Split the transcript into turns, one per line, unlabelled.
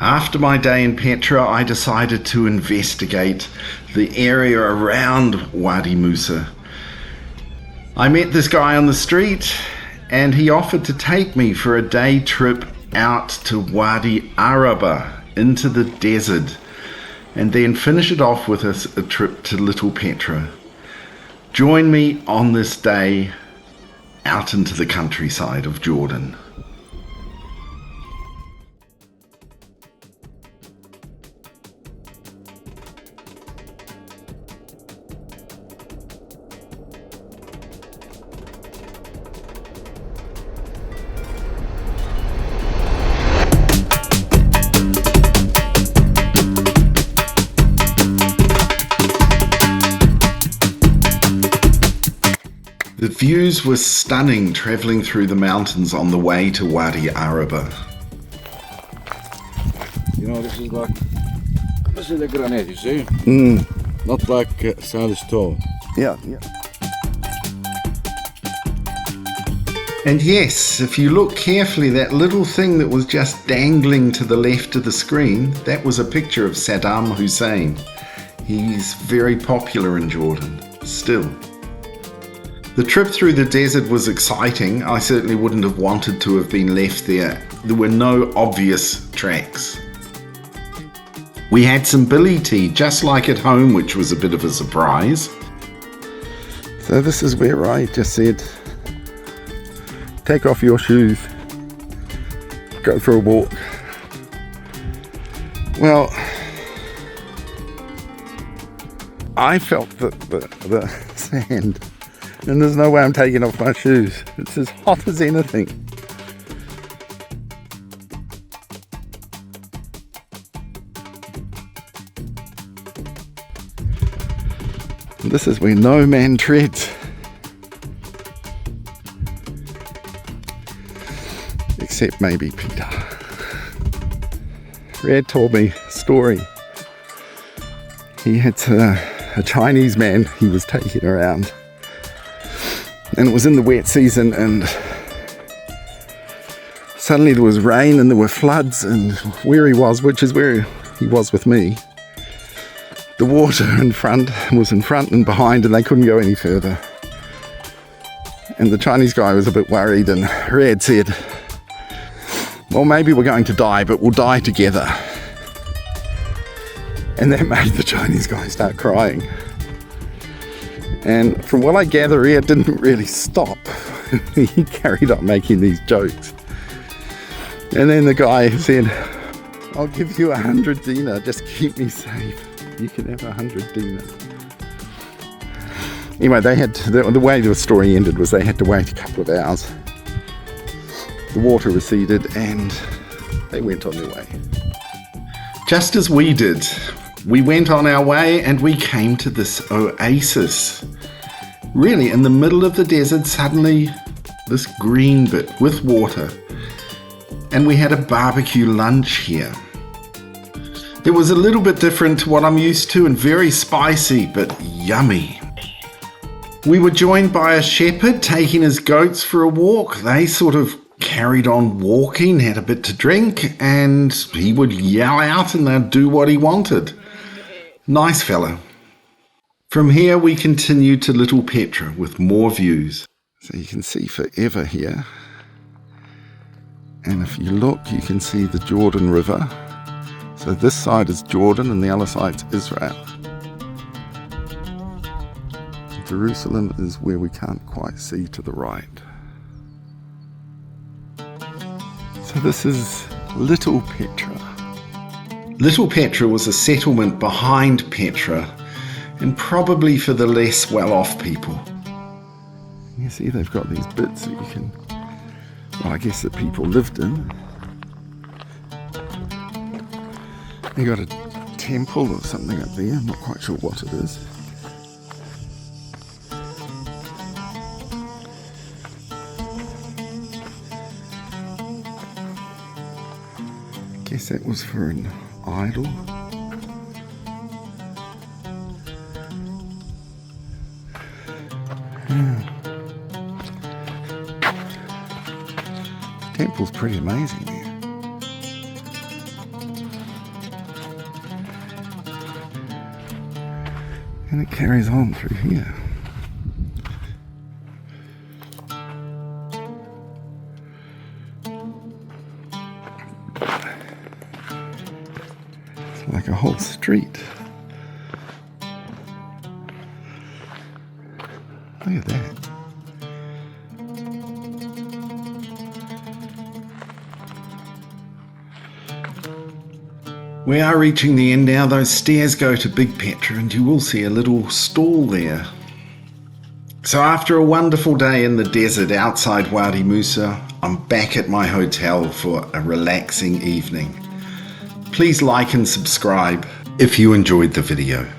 After my day in Petra, I decided to investigate the area around Wadi Musa. I met this guy on the street and he offered to take me for a day trip out to Wadi Araba into the desert and then finish it off with a trip to Little Petra. Join me on this day out into the countryside of Jordan. The views were stunning travelling through the mountains on the way to Wadi Araba.
You know, this is the granite, you see? Not like solid stone.
Yeah. And yes, if you look carefully, that little thing that was just dangling to the left of the screen, that was a picture of Saddam Hussein. He's very popular in Jordan, still. The trip through the desert was exciting. I certainly wouldn't have wanted to have been left there. There were no obvious tracks. We had some billy tea, just like at home, which was a bit of a surprise. So this is where I just said, take off your shoes, go for a walk. Well, I felt the sand. And there's no way I'm taking off my shoes. It's as hot as anything. And this is where no man treads. Except maybe Peter. Red told me a story. He had a Chinese man he was taking around. And it was in the wet season and suddenly there was rain and there were floods, and where he was, which is where he was with me, the water was in front and behind and they couldn't go any further. And the Chinese guy was a bit worried and Red said, well, maybe we're going to die, but we'll die together. And that made the Chinese guy start crying. And from what I gather, Ed didn't really stop. He carried on making these jokes. And then the guy said, I'll give you 100 dinar, just keep me safe. You can have 100 dinar. Anyway, they had the way the story ended was they had to wait a couple of hours. The water receded and they went on their way. Just as we did. We went on our way and we came to this oasis. Really, in the middle of the desert, suddenly this green bit with water. And we had a barbecue lunch here. It was a little bit different to what I'm used to and very spicy, but yummy. We were joined by a shepherd taking his goats for a walk. They sort of carried on walking, had a bit to drink, and he would yell out and they'd do what he wanted. Nice fellow. From here we continue to Little Petra with more views. So you can see forever here. And if you look, you can see the Jordan River. So this side is Jordan and the other side's Israel. Jerusalem is where we can't quite see to the right. So this is Little Petra. Little Petra was a settlement behind Petra and probably for the less well-off people. You see they've got these bits that you can, well, I guess that people lived in. They got a temple or something up there, I'm not quite sure what it is. Guess that was for an idol. Temple's pretty amazing there. And it carries on through here. It's like a whole street. Look at that. We are reaching the end now. Those stairs go to Big Petra and you will see a little stall there. So after a wonderful day in the desert outside Wadi Musa, I'm back at my hotel for a relaxing evening. Please like and subscribe if you enjoyed the video.